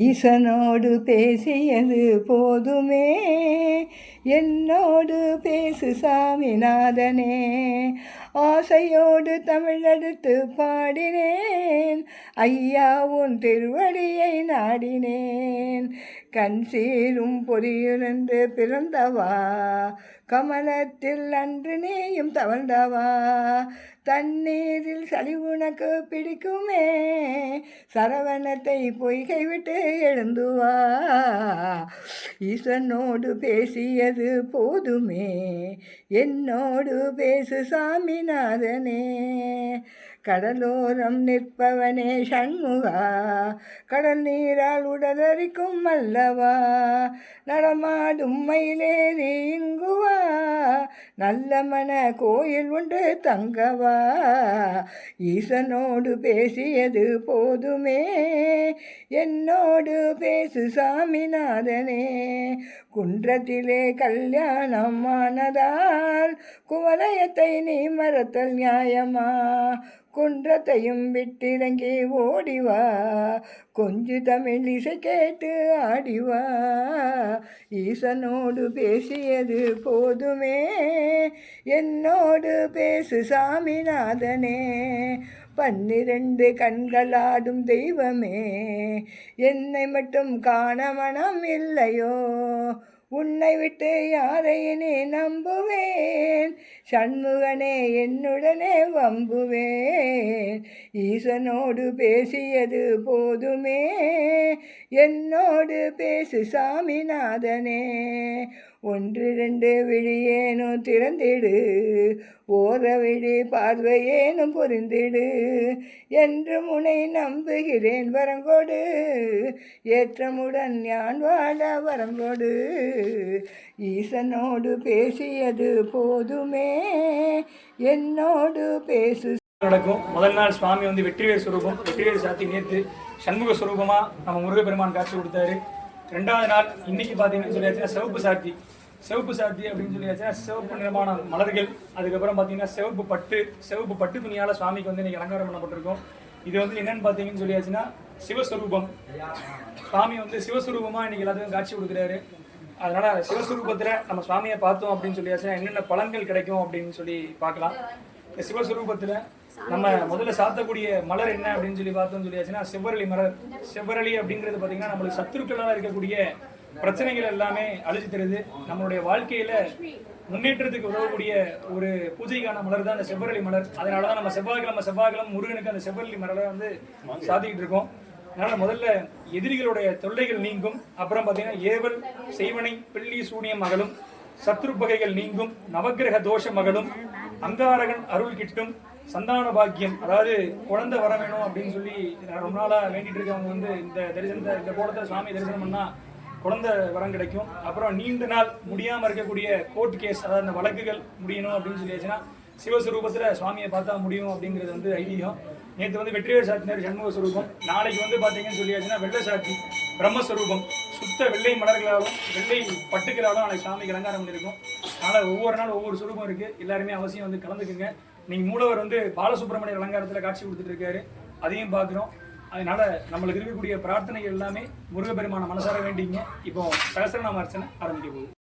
ஈசனோடு பேசியது போதுமே, என்னோடு பேசு சாமிநாதனே. ஆசையோடு தமிழெடுத்து பாடினேன், ஐயா உன் திருவடியை நாடினேன். கண் சீரும் பொறியிருந்து பிறந்தவா, கமலத்தில் அன்று நீயும் தவழ்ந்தவா. தண்ணீரில் சளி உனக்கு பிடிக்குமே, சரவணத்தை பொய்கை விட்டு எழுந்துவா. ஈசனோடு பேசியது போதுமே, என்னோடு பேசு சாமிநாதனே. கடலோரம் நிற்பவனே சண்முகா, கடல் நீரால் உடலரிக்கும் அல்லவா. நடமாடும் மயிலேறி இங்குவா, நல்ல மன கோயில் உண்டு தங்கவா. ஈசனோடு பேசியது போதுமே, என்னோடு பேசு சாமிநாதனே. குன்றத்திலே கல்யாணம் ஆனதால் குவலயத்தை நீ மறத்தல் நியாயமா. குன்றத்தையும் விட்டிறங்கி ஓடிவா, கொஞ்சு தமிழ் இசை கேட்டு ஆடிவா. ஈசனோடு பேசியது போதுமே, என்னோடு பேசு சாமிநாதனே. 12 கண்களாடும் தெய்வமே, என்னை மட்டும் காண மனம் இல்லையோ. உன்னை விட்டு யாரை நீ நம்புவேன், சண்முகனே என்னுடனே வம்புவேன். ஈசனோடு பேசியது போதுமே, என்னோடு பேசு சாமிநாதனே. 1 2 விழியேனும் திறந்திடு, ஓர விழி பார்வையேனும் புரிந்திடு. என்று முனை நம்புகிறேன் வரங்கொடு, ஏற்றமுடன் ஞான் வாழ வரங்கொடு. ஈசனோடு பேசியது போதுமே, என்னோடு பேசு. நடக்கும் முதல் நாள் சுவாமி வந்து வெற்றிவேல் சுரூபம், வெற்றிவேல் சாத்தி நேற்று சண்முக சுரூபமாக நம்ம முருகப்பெருமான் காட்சி கொடுத்தாரு. 2வது நாள் இன்னைக்கு பார்த்தீங்கன்னு சொல்லியாச்சுன்னா சிவப்பு சாத்தி. சிவப்பு சாத்தி அப்படின்னு சொல்லியாச்சுன்னா சிவப்பு நிறமான மலர்கள், அதுக்கப்புறம் பார்த்தீங்கன்னா சிவப்பு பட்டு துணியால் சுவாமிக்கு வந்து இன்னைக்கு அலங்காரம் பண்ணப்பட்டிருக்கும். இது வந்து என்னன்னு பார்த்தீங்கன்னு சொல்லியாச்சுன்னா சிவஸ்வரூபம். சுவாமி வந்து சிவஸ்வரூபமாக இன்னைக்கு எல்லாத்துக்கும் காட்சி கொடுக்குறாரு. அதனால சிவஸ்வரூபத்தில் நம்ம சுவாமியை பார்த்தோம் அப்படின்னு சொல்லியாச்சுன்னா என்னென்ன பலன்கள் கிடைக்கும் அப்படின்னு சொல்லி பார்க்கலாம். இந்த சிவஸ்வரூபத்தில் நம்ம முதல்ல சாத்தக்கூடிய மலர் என்ன அப்படின்னு சொல்லி பார்த்தோம்னு சொல்லியாச்சுன்னா செவ்வரளி மலர். செவ்வரளி அப்படிங்கிறது பார்த்தீங்கன்னா நம்மளுக்கு சத்துருக்களாக இருக்கக்கூடிய பிரச்சனைகள் எல்லாமே அழிச்சு தருது. நம்மளுடைய வாழ்க்கையில முன்னேற்றத்துக்கு உதவக்கூடிய ஒரு பூஜைக்கான மலர் தான் அந்த செவ்வரளி மலர். அதனால தான் நம்ம செவ்வாய்க்கிழமை முருகனுக்கு அந்த செவ்வரளி மலரை வந்து சாத்திக்கிட்டு இருக்கோம். அதனால முதல்ல எதிரிகளுடைய தொல்லைகள் நீங்கும். அப்புறம் பார்த்தீங்கன்னா ஏவல் செய்வனை பில்லி சூனியம் அகலும், சத்ரு பகைகள் நீங்கும், நவக்கிரக தோஷம் அகலும், அங்காரகன் அருள் கிட்டும், சந்தான பாக்கியம், அதாவது குழந்தை வர வேணும் அப்படின்னு சொல்லி ரொம்ப நாளாக வேண்டிட்டு இருக்கவங்க வந்து இந்த கோலத்தில் சுவாமி தரிசனம் பண்ணா குழந்தை வரம் கிடைக்கும். அப்புறம் நீண்ட நாள் முடியாமல் இருக்கக்கூடிய கோர்ட் கேஸ், அதாவது அந்த வழக்குகள் முடியணும் அப்படின்னு சொல்லியாச்சுன்னா சிவஸ்வரூபத்தில் சுவாமியை பார்த்தா முடியும் அப்படிங்கிறது வந்து ஐதீகம். நேற்று வந்து வெற்றிவேல் சாத்தினார் சண்முக ஸ்வரூபம். நாளைக்கு வந்து பார்த்தீங்கன்னு சொல்லியாச்சுன்னா வெள்ளை சாத்தி பிரம்மஸ்வரூபம். சுத்த வெள்ளை மலர்களாலும் வெள்ளை பட்டுக்களாலும் நாளைக்கு சுவாமிக்கு அலங்காரம் பண்ணியிருக்கும். அதனால் ஒவ்வொரு நாள் ஒவ்வொரு சுரூபம் இருக்குது. எல்லாருமே அவசியம் வந்து கலந்துக்குங்க. நீங்கள் மூலவர் வந்து பாலசுப்ரமணியர் அலங்காரத்தில் காட்சி கொடுத்துட்டு இருக்காரு, அதையும் பார்க்குறோம். அதனால நம்மளுக்கு இருக்கக்கூடிய பிரார்த்தனைகள் எல்லாமே முருகப்பெருமான மனசார வேண்டிங்க. இப்போ சகஸ்ரநாம அர்ச்சனை ஆரம்பிக்க போகுது.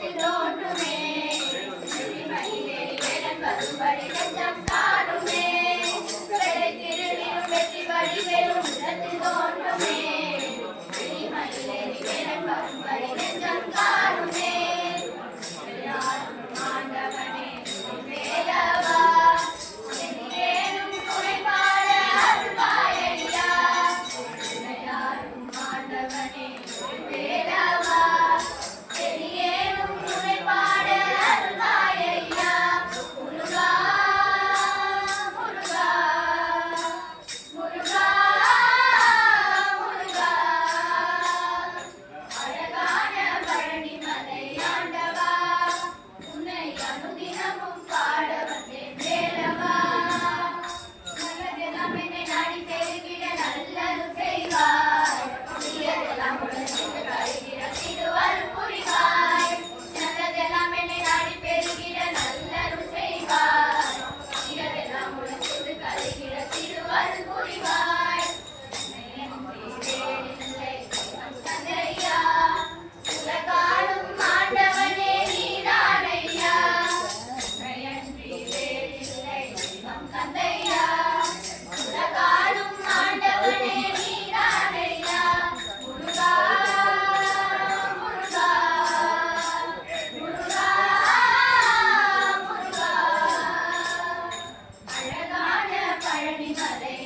Let's go. வழிமறை